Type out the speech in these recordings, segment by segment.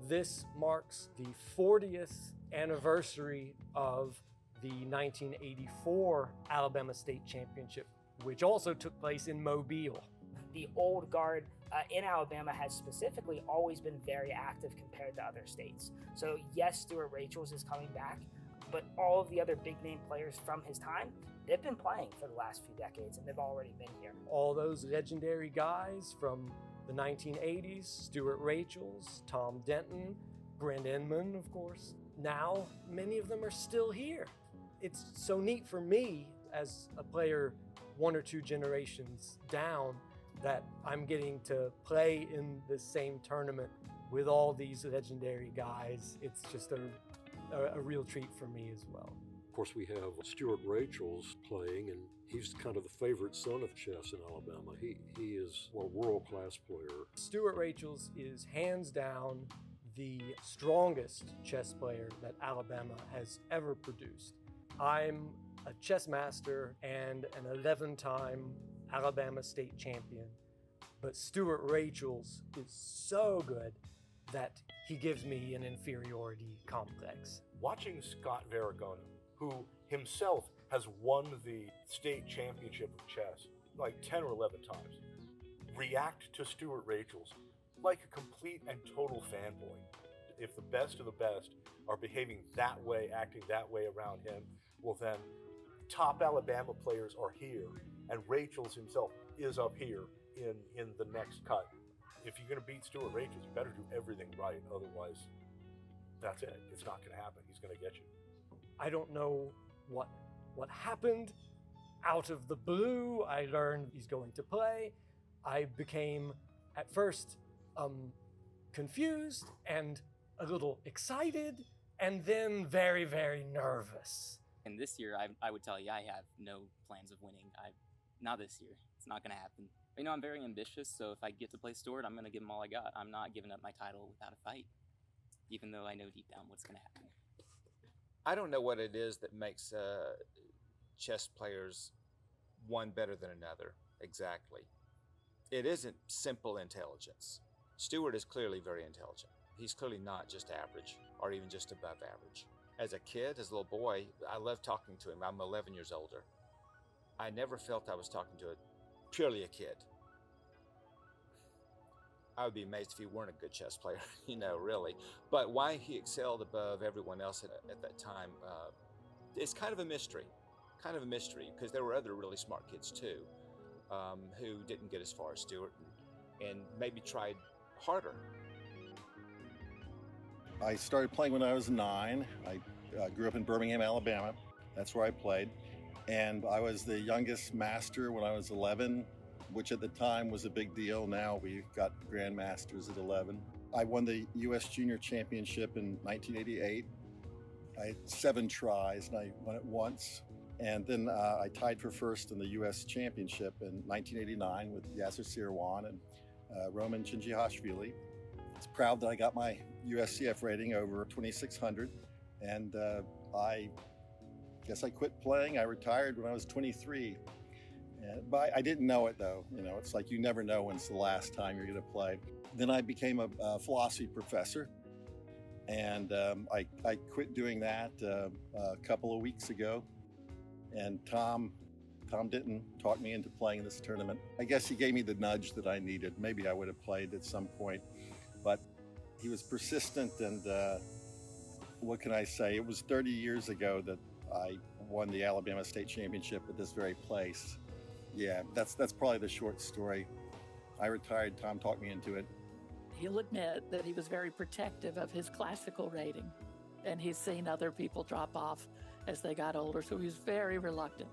This marks the 40th anniversary of the 1984 Alabama State Championship, which also took place in Mobile. The old guard in Alabama has specifically always been very active compared to other states. So yes, Stuart Rachels is coming back, but all of the other big name players from his time, they've been playing for the last few decades and they've already been here. All those legendary guys from the 1980s, Stuart Rachels, Tom Denton, Brent Inman, of course. Now, many of them are still here. It's so neat for me as a player 1 or 2 generations down that I'm getting to play in the same tournament with all these legendary guys. It's just a real treat for me as well. Of course, we have Stuart Rachels playing, and he's kind of the favorite son of chess in Alabama. He is a world-class player. Stuart Rachels is hands down the strongest chess player that Alabama has ever produced. I'm a chess master and an 11-time Alabama state champion, but Stuart Rachels is so good that he gives me an inferiority complex. Watching Scott Varagona, who himself has won the state championship of chess like 10 or 11 times, react to Stuart Rachels like a complete and total fanboy. If the best of the best are behaving that way, acting that way around him, well then, top Alabama players are here, and Rachels himself is up here in the next cut. If you're going to beat Stuart Rachels, you better do everything right, otherwise, that's it. It's not going to happen. He's going to get you. I don't know what happened. Out of the blue, I learned he's going to play. I became, at first, confused and a little excited, and then very, very nervous. And this year, I would tell you, I have no plans of winning. Not this year. It's not going to happen. But, I'm very ambitious, so if I get to play Stuart, I'm going to give him all I got. I'm not giving up my title without a fight, even though I know deep down what's going to happen. I don't know what it is that makes chess players one better than another, exactly. It isn't simple intelligence. Stuart is clearly very intelligent. He's clearly not just average or even just above average. As a kid, as a little boy, I loved talking to him. I'm 11 years older. I never felt I was talking to purely a kid. I would be amazed if he weren't a good chess player, really. But why he excelled above everyone else at that time, it's kind of a mystery. Because there were other really smart kids too, who didn't get as far as Stuart and maybe tried harder. I started playing when I was 9. I grew up in Birmingham, Alabama. That's where I played. And I was the youngest master when I was 11, which at the time was a big deal. Now we've got grandmasters at 11. I won the U.S. Junior Championship in 1988. I had 7 tries and I won it once. And then I tied for first in the U.S. Championship in 1989 with Yasser Seirawan and Roman Chinchihashvili. I was proud that I got my USCF rating over 2,600. And I guess I quit playing. I retired when I was 23. But I didn't know it though. It's like you never know when's the last time you're going to play. Then I became a philosophy professor. And I quit doing that a couple of weeks ago. And Tom Denton talked me into playing this tournament. I guess he gave me the nudge that I needed. Maybe I would have played at some point, but he was persistent and what can I say? It was 30 years ago that I won the Alabama State Championship at this very place. Yeah, that's probably the short story. I retired, Tom talked me into it. He'll admit that he was very protective of his classical rating, and he's seen other people drop off as they got older, so he was very reluctant.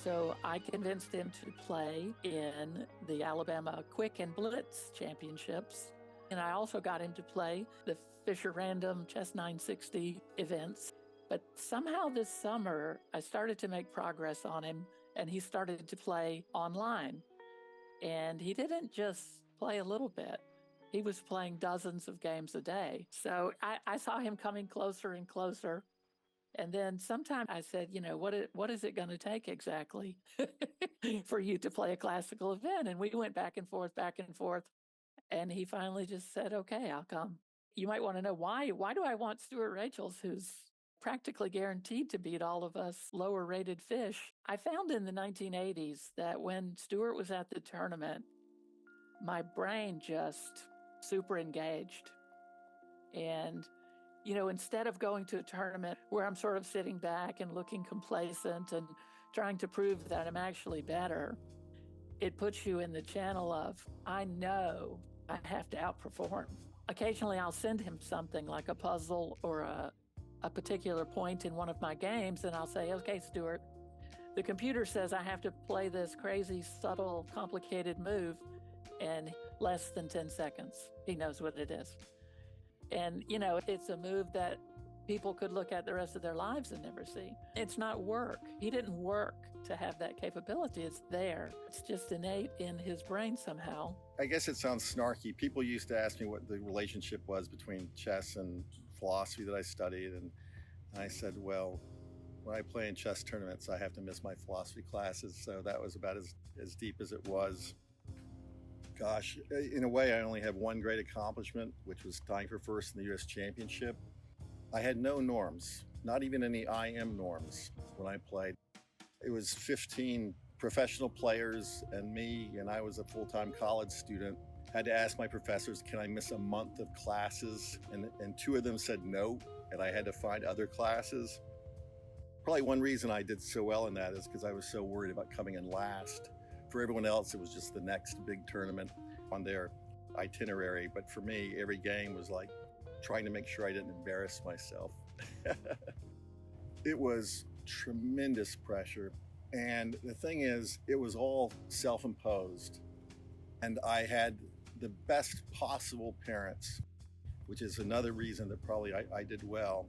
So I convinced him to play in the Alabama Quick and Blitz Championships, and I also got him to play the Fisher Random Chess 960 events. But somehow this summer, I started to make progress on him, and he started to play online. And he didn't just play a little bit. He was playing dozens of games a day. So I saw him coming closer and closer. And then sometime I said, what is it going to take exactly for you to play a classical event? And we went back and forth. And he finally just said, okay, I'll come. you might want to know why. Why do I want Stuart Rachels, who's practically guaranteed to beat all of us lower rated fish? I found in the 1980s that when Stuart was at the tournament, my brain just super engaged. And, instead of going to a tournament where I'm sort of sitting back and looking complacent and trying to prove that I'm actually better, it puts you in the channel of, I know I have to outperform. Occasionally I'll send him something like a puzzle or a particular point in one of my games, and I'll say, okay, Stuart, the computer says I have to play this crazy, subtle, complicated move in less than 10 seconds. He knows what it is. And, it's a move that people could look at the rest of their lives and never see. It's not work. He didn't work to have that capability. It's there. It's just innate in his brain somehow. I guess it sounds snarky. People used to ask me what the relationship was between chess and philosophy that I studied. And I said, well, when I play in chess tournaments, I have to miss my philosophy classes. So that was about as deep as it was. Gosh, in a way, I only have one great accomplishment, which was tying for first in the U.S. Championship. I had no norms, not even any IM norms when I played. It was 15 professional players and me, and I was a full-time college student. I had to ask my professors, can I miss a month of classes? And two of them said no, and I had to find other classes. Probably one reason I did so well in that is because I was so worried about coming in last. For everyone else, it was just the next big tournament on their itinerary. But for me, every game was like trying to make sure I didn't embarrass myself. It was tremendous pressure. And the thing is, it was all self-imposed. And I had the best possible parents, which is another reason that probably I did well.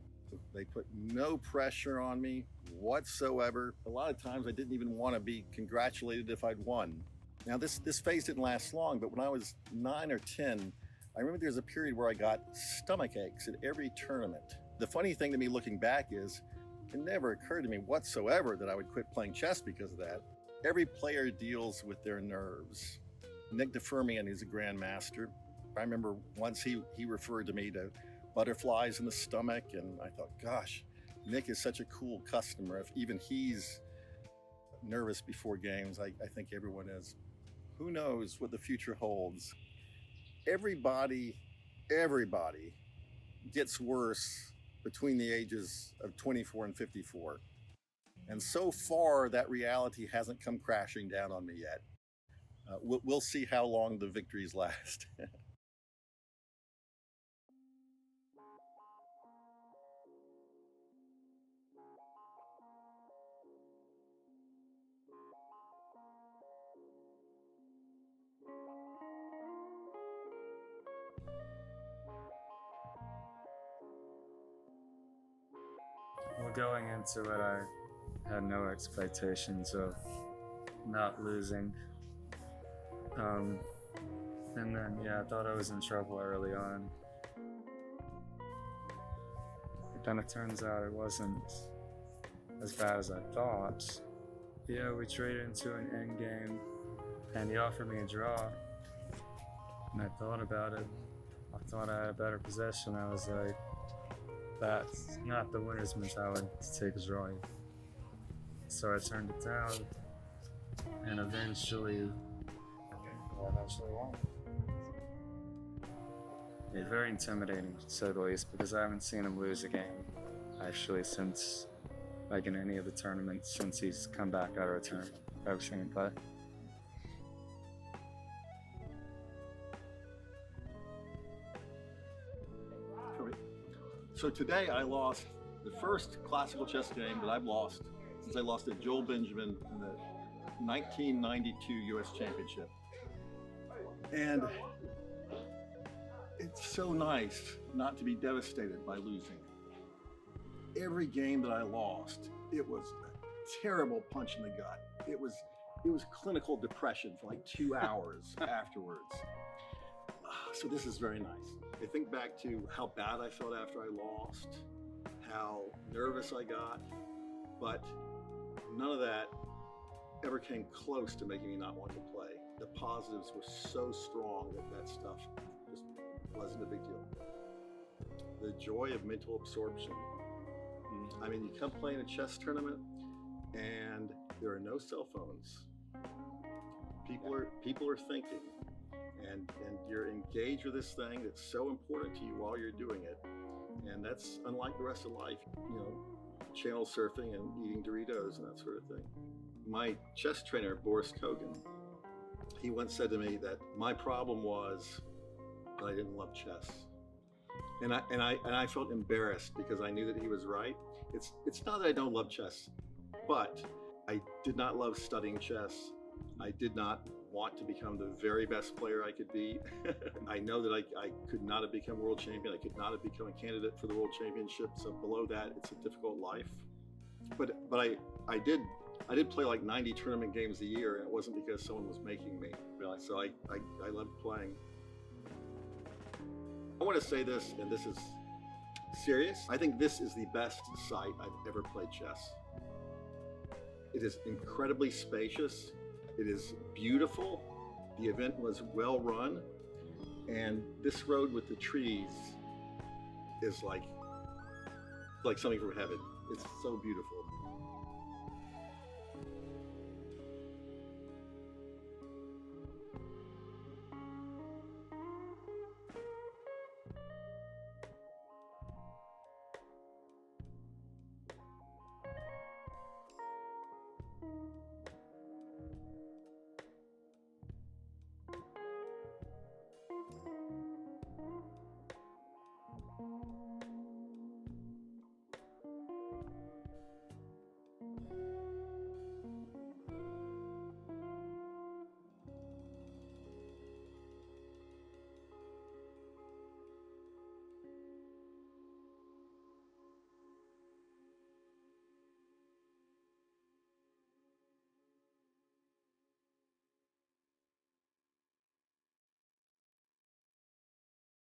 They put no pressure on me whatsoever. A lot of times I didn't even want to be congratulated if I'd won. Now this phase didn't last long, but when I was 9 or 10, I remember there was a period where I got stomach aches at every tournament. The funny thing to me looking back is it never occurred to me whatsoever that I would quit playing chess because of that. Every player deals with their nerves. Nick DeFermian is a grandmaster. I remember once he referred to me to butterflies in the stomach, and I thought, gosh, Nick is such a cool customer. If even he's nervous before games, I think everyone is. Who knows what the future holds? Everybody gets worse between the ages of 24 and 54. And so far, that reality hasn't come crashing down on me yet. We'll see how long the victories last. Well, going into it, I had no expectations of not losing. And then, I thought I was in trouble early on. But then it turns out it wasn't as bad as I thought. Yeah, we traded into an end game, and he offered me a draw. And I thought about it. I thought I had a better possession. I was like, that's not the winner's mentality to take a draw. So I turned it down, and eventually won. It's very intimidating, to say the least, because I haven't seen him lose a game, actually, since, like, in any of the tournaments, since he's come back out of a tournament. I've seen him play. So today I lost the first classical chess game that I've lost since I lost to Joel Benjamin in the 1992 U.S. Championship. And it's so nice not to be devastated by losing. Every game that I lost, it was a terrible punch in the gut. It was clinical depression for like 2 hours afterwards. So this is very nice. I think back to how bad I felt after I lost, how nervous I got, but none of that ever came close to making me not want to play. The positives were so strong that stuff just wasn't a big deal. The joy of mental absorption. I mean, you come play in a chess tournament and there are no cell phones. People are thinking, and you're engaged with this thing that's so important to you while you're doing it. And that's unlike the rest of life, you know, channel surfing and eating Doritos and that sort of thing. My chess trainer, Boris Kogan, he once said to me that my problem was that I didn't love chess. And I felt embarrassed because I knew that he was right. It's not that I don't love chess, but I did not love studying chess. I did not want to become the very best player I could be. I know that I could not have become world champion. I could not have become a candidate for the world championship. So below that, it's a difficult life. But I did play like 90 tournament games a year, and it wasn't because someone was making me. Really. So I loved playing. I want to say this, and this is serious. I think this is the best site I've ever played chess. It is incredibly spacious. It is beautiful. The event was well run. And this road with the trees is like something from heaven. It's so beautiful.